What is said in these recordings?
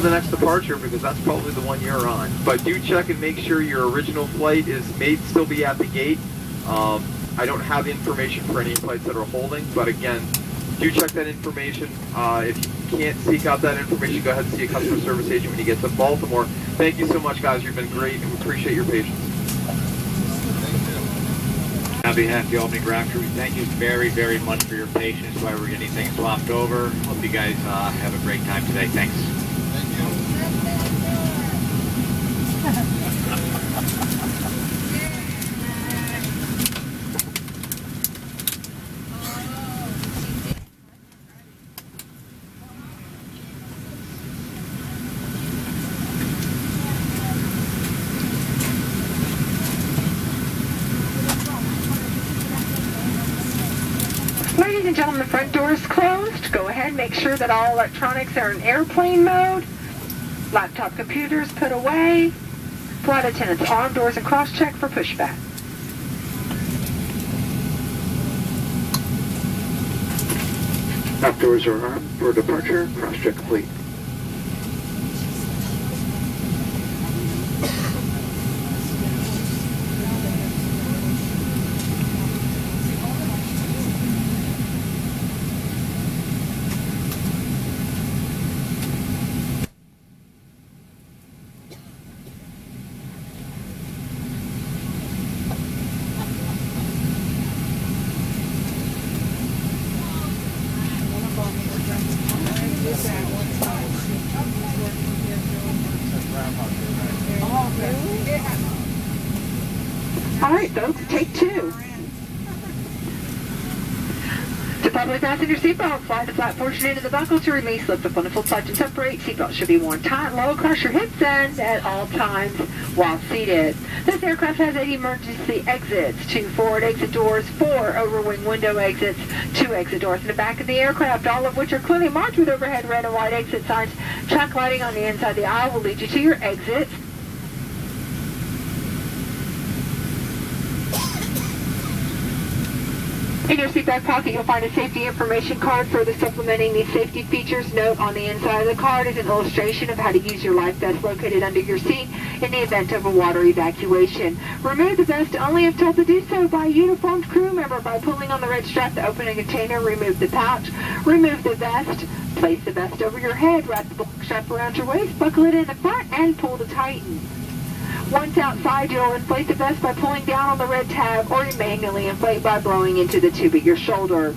for the next departure because that's probably the one you're on. But do check and make sure your original flight may still be at the gate. I don't have information for any flights that are holding, but again, do check that information. If you can't seek out that information, go ahead and see a customer service agent when you get to Baltimore. Thank you so much, guys. You've been great, and we appreciate your patience. On behalf of the Albany ground crew, thank you very, very much for your patience while we're getting things swapped over. Hope you guys have a great time today. Thanks. Ladies and gentlemen, the front door is closed. Go ahead and make sure that all electronics are in airplane mode. Laptop computers put away. Flight attendants arm doors and cross-check for pushback. Top doors are armed for departure. Cross-check complete. All right, folks, take two. To properly fasten your seatbelt, slide the flat portion into the buckle to release, lift up on the full side to separate. Seatbelt should be worn tight, low across your hips and at all times while seated. This aircraft has 8 emergency exits, 2 forward exit doors, 4 overwing window exits, 2 exit doors in the back of the aircraft, all of which are clearly marked with overhead red and white exit signs. Track lighting on the inside of the aisle will lead you to your exits. In your seat back pocket, you'll find a safety information card. Further supplementing these safety features, note on the inside of the card is an illustration of how to use your life vest located under your seat in the event of a water evacuation. Remove the vest only if told to do so by a uniformed crew member. By pulling on the red strap to open a container, remove the pouch, remove the vest, place the vest over your head, wrap the black strap around your waist, buckle it in the front, and pull to tighten. Once outside, you'll inflate the vest by pulling down on the red tab, or you manually inflate by blowing into the tube at your shoulder.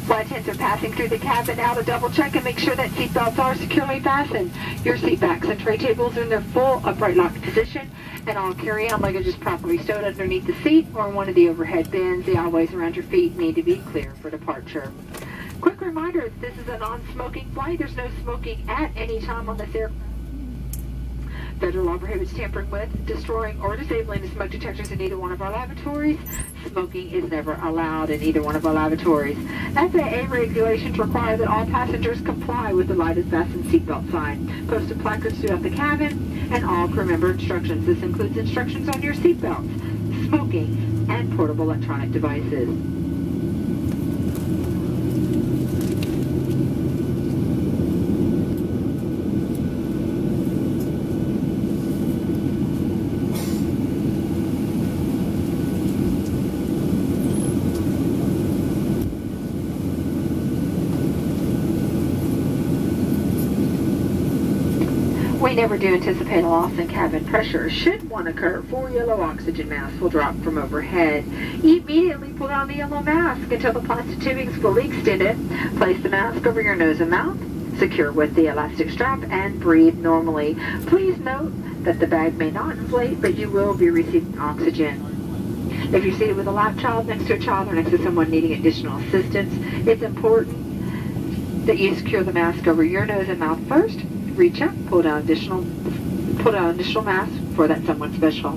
Flight attendants are passing through the cabin now to double check and make sure that seat belts are securely fastened. Your seat backs and tray tables are in their full upright locked position, and all carry-on luggage is properly stowed underneath the seat or in one of the overhead bins. The aisleways around your feet need to be clear for departure. Quick reminder, this is a non-smoking flight. There's no smoking at any time on this aircraft. Federal law prohibits tampering with, destroying, or disabling the smoke detectors in either one of our lavatories. Smoking is never allowed in either one of our lavatories. FAA regulations require that all passengers comply with the lighted fasten seatbelt sign, posted placards throughout the cabin, and all crew member instructions. This includes instructions on your seatbelts, smoking, and portable electronic devices. We never do anticipate a loss in cabin pressure. Should one occur, 4 yellow oxygen masks will drop from overhead. Immediately pull down the yellow mask until the plastic tubing is fully extended. Place the mask over your nose and mouth, secure with the elastic strap, and breathe normally. Please note that the bag may not inflate, but you will be receiving oxygen. If you're seated with a lap child, next to a child, or next to someone needing additional assistance, it's important that you secure the mask over your nose and mouth first. Reach up, pull down additional mask for that someone special.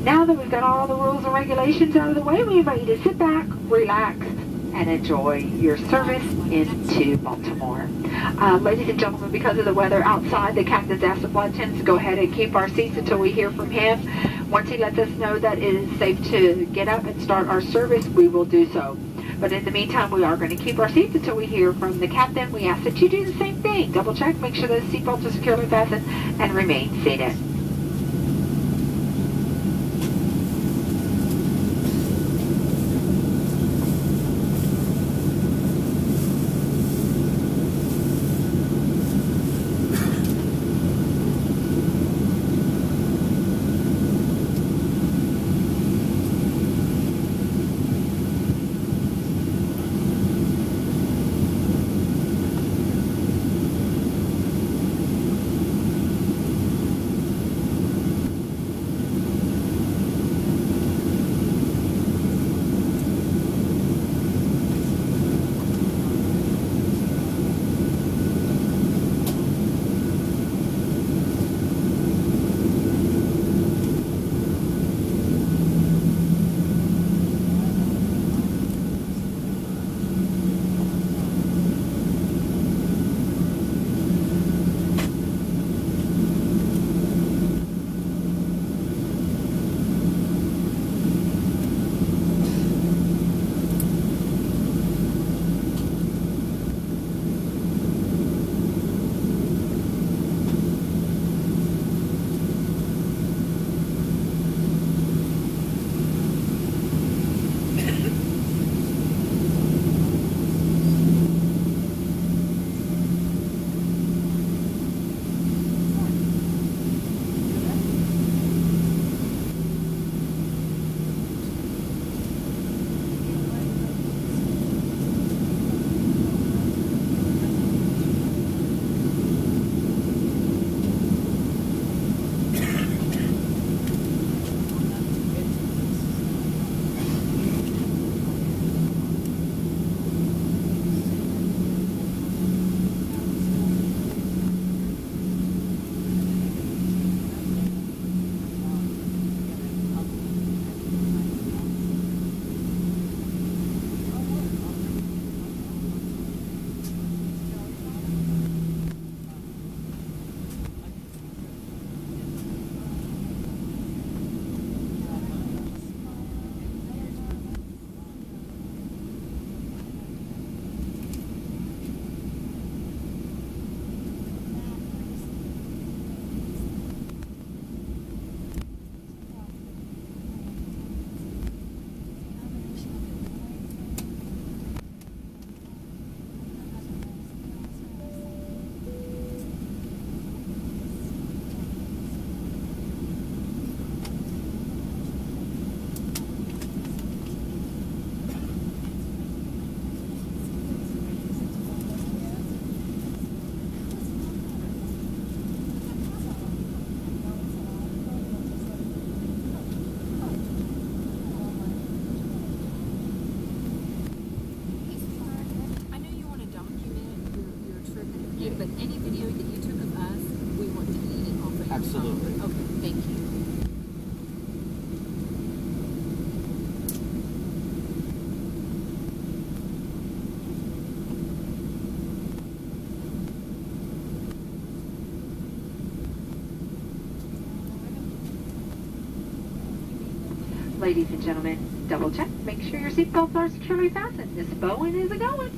Now that we've got all the rules and regulations out of the way, we invite you to sit back, relax, and enjoy your service into Baltimore. Ladies and gentlemen, because of the weather outside, the captain's asked the flight attendants to go ahead and keep our seats until we hear from him. Once he lets us know that it is safe to get up and start our service, we will do so. But in the meantime, we are going to keep our seats until we hear from the captain. We ask that you do the same thing. Double check, make sure those seatbelts are securely fastened, and remain seated. But any video that you took of us, we want to get it off of your Absolutely. phone. Okay, thank you. Ladies and gentlemen, double check. Make sure your seatbelts are securely fastened. Miss Bowen is a-going.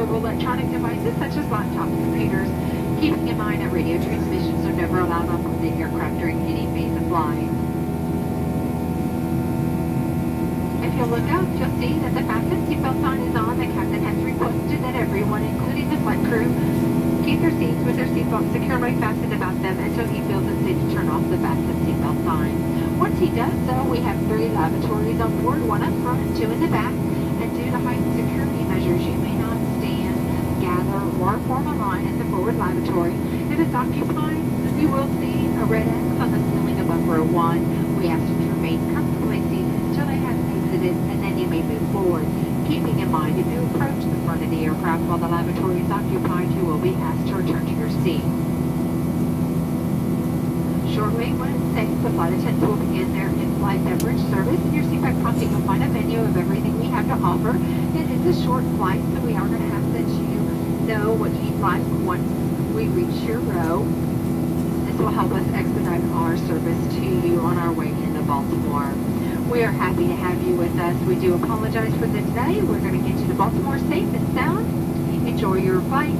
portable electronic devices such as laptops, computers, keeping in mind that radio transmissions are never allowed on board the aircraft during any phase of flight. If you'll look out, you'll see that the fasten seatbelt sign is on. The captain has requested that everyone, including the flight crew, keep their seats with their seatbelts securely fastened about them until he feels it's safe to turn off the fasten seatbelt sign. Once he does so, we have 3 lavatories on board, 1 up front and 2 in the back. And due to heightened security measures, you may not stand, gather, or form a line at the forward lavatory. If it's occupied, you will see a red X on the ceiling above row 1. We ask you to remain comfortably seated until they have exited, and then you may move forward. Keeping in mind, if you approach the front of the aircraft while the lavatory is occupied, you will be asked to return to your seat. Shortly, when it's safe, the flight attendants will begin their in-flight beverage service. In your seatback pocket, you'll find a menu of everything we have to offer. It is a short flight, so we are going to ask that you know what you'd like once we reach your row. This will help us expedite our service to you on our way into Baltimore. We are happy to have you with us. We do apologize for the delay. We're going to get you to Baltimore safe and sound. Enjoy your flight.